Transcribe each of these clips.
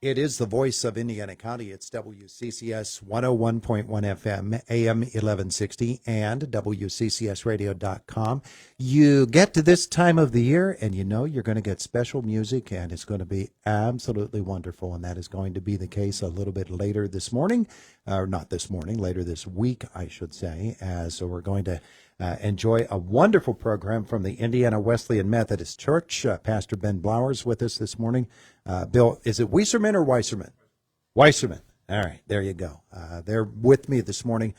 It is the voice of Indiana County. It's WCCS 101.1 FM, AM 1160, and WCCSradio.com. You get to this time of the year, and you know you're going to get special music, and it's going to be absolutely wonderful. And that is going to be the case a little bit later this morning, or not this morning, later this week, I should say, as we're going to enjoy a wonderful program from the Indiana Wesleyan Methodist Church. Pastor Ben Blowers with us this morning. Bill, is it Weiserman or Weiserman? Weiserman. All right, there you go. They're with me this morning.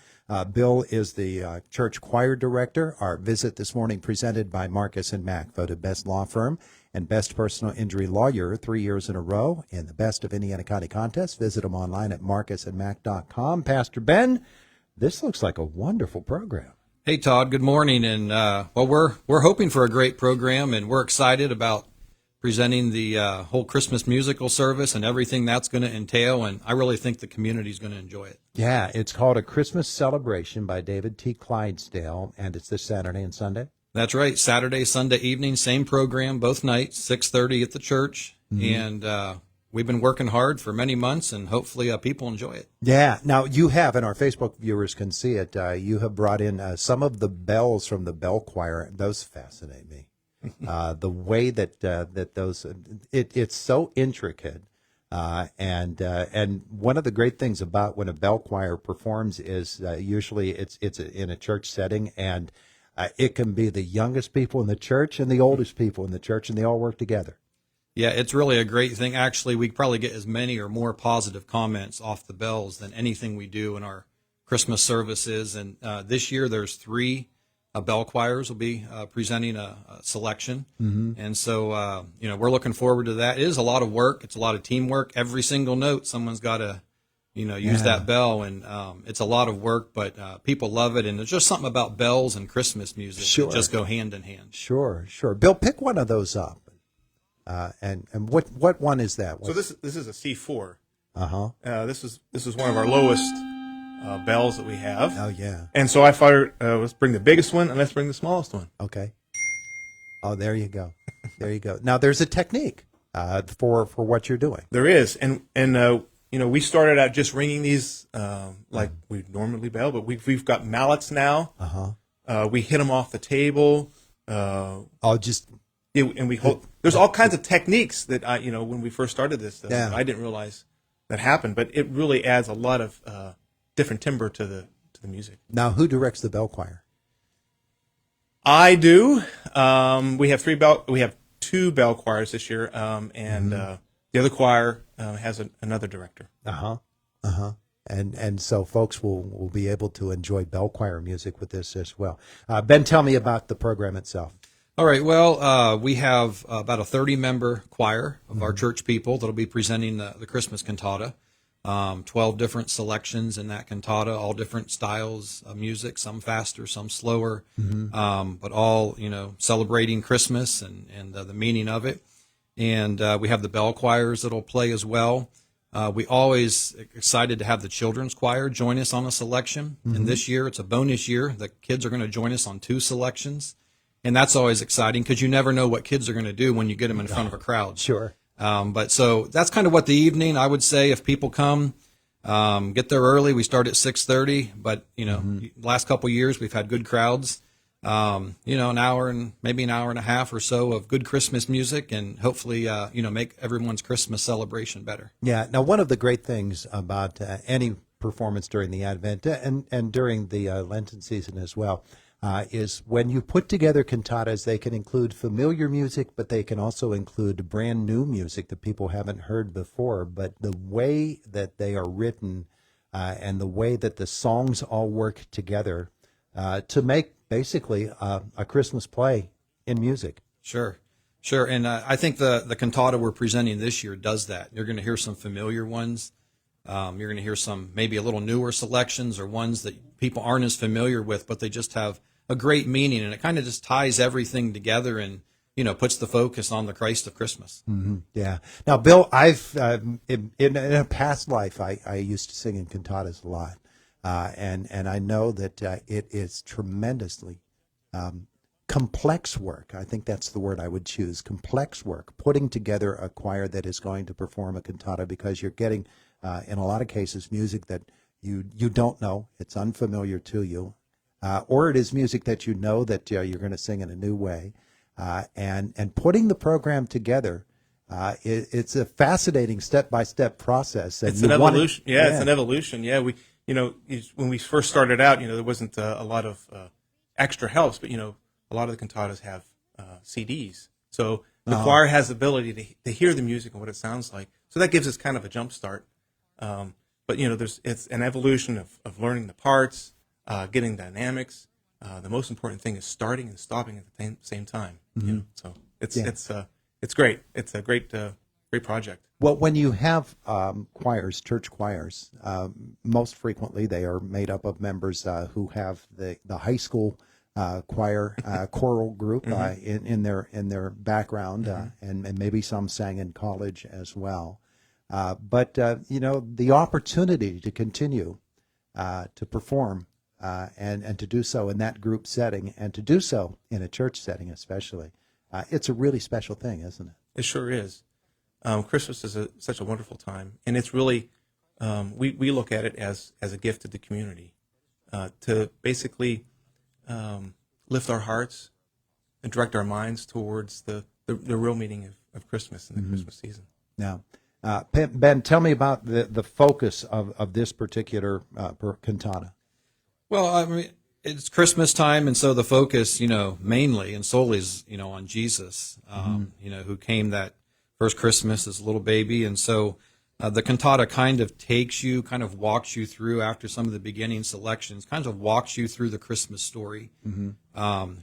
Bill is the church choir director. Our visit this morning presented by Marcus & Mack, voted best law firm and best personal injury lawyer 3 years in a row in the Best of Indiana County contest. Visit them online at marcusandmack.com. Pastor Ben, this looks like a wonderful program. Hey, Todd, good morning. And we're hoping for a great program, and we're excited about presenting the whole Christmas musical service and everything that's going to entail, and I really think the community is going to enjoy it. Yeah, it's called A Christmas Celebration by David T. Clydesdale, and it's this Saturday and Sunday? That's right, Saturday, Sunday evening, same program, both nights, 6:30 at the church, and we've been working hard for many months, and hopefully people enjoy it. Yeah. Now, you have, and our Facebook viewers can see it, you have brought in some of the bells from the bell choir. Those fascinate me. The way that those, it's so intricate. And one of the great things about when a bell choir performs is usually it's in a church setting, and it can be the youngest people in the church and the oldest people in the church, and they all work together. Yeah, it's really a great thing. Actually, we probably get as many or more positive comments off the bells than anything we do in our Christmas services. And this year there's 3 bell choirs will be presenting a selection. And so, we're looking forward to that. It is a lot of work. It's a lot of teamwork. Every single note, someone's got to, use that bell. And it's a lot of work, but people love it. And there's just something about bells and Christmas music that just go hand in hand. Sure. Bill, pick one of those up. And what one is that? So this is a C4. This is one of Oh. our lowest bells that we have. Oh, yeah. And so I thought, let's bring the biggest one and let's bring the smallest one. Okay. Oh, there you go. There you go. Now, there's a technique for what you're doing. There is, and we started out just ringing these like we normally bell, but we've got mallets now. We hit them off the table. And we hold. There's all kinds of techniques that when we first started this, that I didn't realize that happened, but it really adds a lot of different timbre to the music. Now, who directs the bell choir? I do. We have 2 bell choirs this year, and the other choir has another director. And so folks will be able to enjoy bell choir music with this as well. Ben, tell me about the program itself. All right. Well, we have about a 30-member choir of our church people that'll be presenting the Christmas cantata. 12 different selections in that cantata, all different styles of music, some faster, some slower, but all, celebrating Christmas and the meaning of it. And we have the bell choirs that'll play as well. We always excited to have the children's choir join us on a selection. And this year, it's a bonus year. The kids are going to join us on 2 selections. And that's always exciting because you never know what kids are going to do when you get them in front of a crowd. Sure. But so that's kind of what the evening, I would say, if people come, get there early. We start at 6:30, but, last couple of years we've had good crowds, an hour and maybe an hour and a half or so of good Christmas music and hopefully, make everyone's Christmas celebration better. Yeah. Now, one of the great things about any performance during the Advent and during the Lenten season as well, is when you put together cantatas, they can include familiar music, but they can also include brand new music that people haven't heard before. But the way that they are written and the way that the songs all work together to make basically a Christmas play in music. Sure. And I think the cantata we're presenting this year does that. You're going to hear some familiar ones. You're going to hear some maybe a little newer selections or ones that people aren't as familiar with, but they just have a great meaning, and it kind of just ties everything together and, puts the focus on the Christ of Christmas. Yeah. Now, Bill, I've in a past life, I used to sing in cantatas a lot, and I know that it is tremendously complex work. I think that's the word I would choose. Complex work, putting together a choir that is going to perform a cantata, because you're getting, in a lot of cases, music that you don't know. It's unfamiliar to you. Or it is music that you know that you're going to sing in a new way. And putting the program together, it's a fascinating step-by-step process. And It's an evolution. It's an evolution. Yeah, when we first started out, there wasn't a lot of extra helps, but a lot of the cantatas have CDs, so the choir has the ability to hear the music and what it sounds like. So that gives us kind of a jump start. But it's an evolution of learning the parts, getting dynamics. The most important thing is starting and stopping at the same time. So it's great. It's a great project. Well, when you have choirs, church choirs, most frequently they are made up of members who have the high school choir choral group in their background, and maybe some sang in college as well. But the opportunity to continue to perform and to do so in that group setting, and to do so in a church setting especially, it's a really special thing, isn't it? It sure is. Christmas is such a wonderful time, and it's really we look at it as a gift to the community, to basically lift our hearts and direct our minds towards the real meaning of Christmas and the Christmas season. Now, Ben, tell me about the focus of this particular cantata. Well, I mean, it's Christmas time, and so the focus, mainly and solely is, on Jesus, who came that first Christmas as a little baby. And so the cantata kind of walks you through, after some of the beginning selections, kind of walks you through the Christmas story.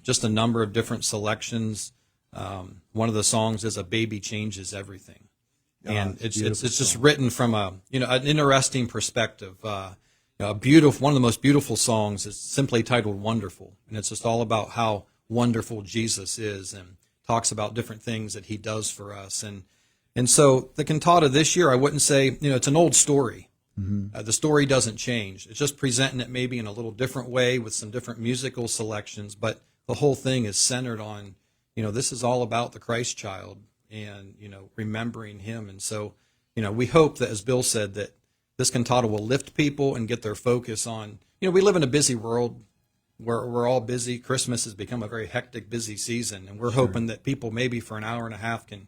Just a number of different selections. One of the songs is "A Baby Changes Everything," and it's just written from an interesting perspective. One of the most beautiful songs is simply titled "Wonderful," and it's just all about how wonderful Jesus is, and talks about different things that he does for us. And so the cantata this year, I wouldn't say, it's an old story. The story doesn't change. It's just presenting it maybe in a little different way with some different musical selections, but the whole thing is centered on, this is all about the Christ child and, remembering him. And so, we hope that, as Bill said, that this cantata will lift people and get their focus on, we live in a busy world. We're all busy. Christmas has become a very hectic, busy season, and we're hoping that people maybe for an hour and a half can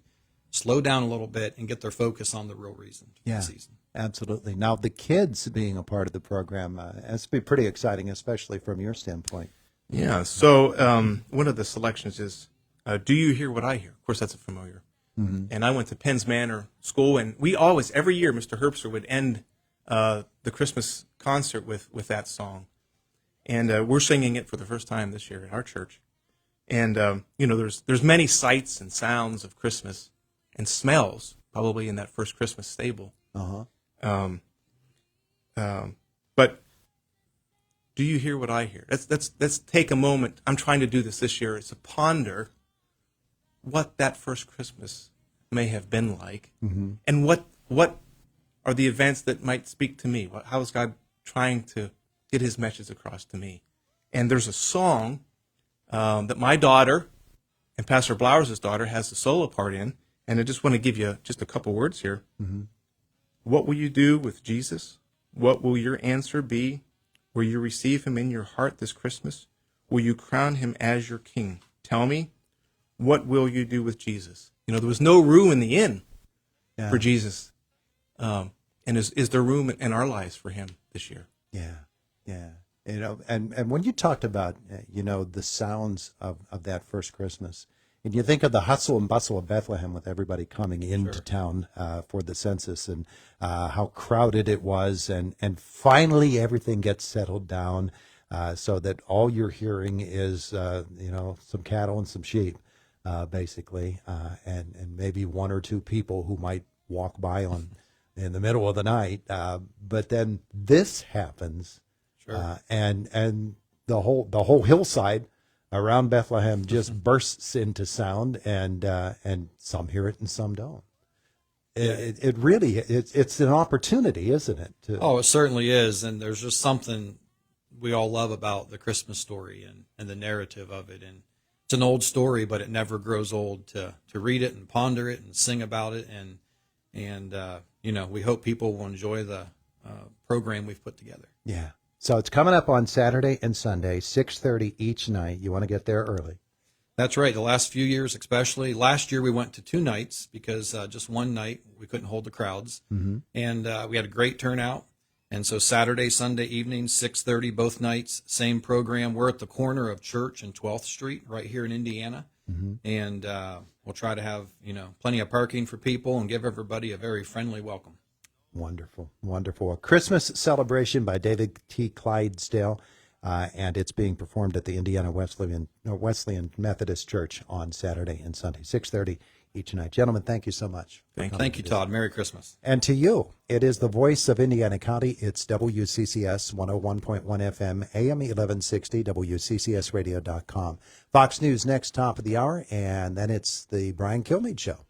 slow down a little bit and get their focus on the real reason for the season. Absolutely. Now, the kids being a part of the program has to be pretty exciting, especially from your standpoint. Yeah. So one of the selections is "Do You Hear What I Hear?" Of course, that's a familiar. And I went to Penn's Manor School, and we always, every year, Mr. Herbster would end the Christmas concert with that song. And we're singing it for the first time this year at our church. And there's many sights and sounds of Christmas and smells probably in that first Christmas stable. But do you hear what I hear? Let's take a moment. I'm trying to do this year. Is to ponder what that first Christmas may have been like, and what are the events that might speak to me. How is God trying to get his message across to me? And there's a song that my daughter and Pastor Blowers' daughter has a solo part in, and I just want to give you just a couple words here. What will you do with Jesus? What will your answer be? Will you receive him in your heart this Christmas? Will you crown him as your king? Tell me, what will you do with Jesus? There was no room in the inn for Jesus. And is there room in our lives for him this year? Yeah. And when you talked about, the sounds of that first Christmas, and you think of the hustle and bustle of Bethlehem with everybody coming into town for the census, and how crowded it was, and finally everything gets settled down so that all you're hearing is, some cattle and some sheep, basically, and maybe one or two people who might walk by in the middle of the night. But then this happens. And the whole hillside around Bethlehem just bursts into sound, and some hear it and some don't. It really it's an opportunity, isn't it? It certainly is, and there's just something we all love about the Christmas story and the narrative of it. And it's an old story, but it never grows old to read it and ponder it and sing about it. And we hope people will enjoy the program we've put together. Yeah. So it's coming up on Saturday and Sunday, 6:30 each night. You want to get there early. That's right. The last few years, especially last year, we went to 2 nights because just one night we couldn't hold the crowds, and we had a great turnout. And so Saturday, Sunday evening, 6:30, both nights, same program. We're at the corner of Church and 12th Street, right here in Indiana, and we'll try to have plenty of parking for people and give everybody a very friendly welcome. Wonderful, wonderful. A Christmas celebration by David T. Clydesdale. And it's being performed at the Indiana Wesleyan Methodist Church on Saturday and Sunday, 6:30 each night. Gentlemen, thank you so much. Thank you, Todd. Merry Christmas. And to you, it is the voice of Indiana County. It's WCCS 101.1 FM, AM 1160, WCCSradio.com. Fox News next, top of the hour, and then it's the Brian Kilmeade Show.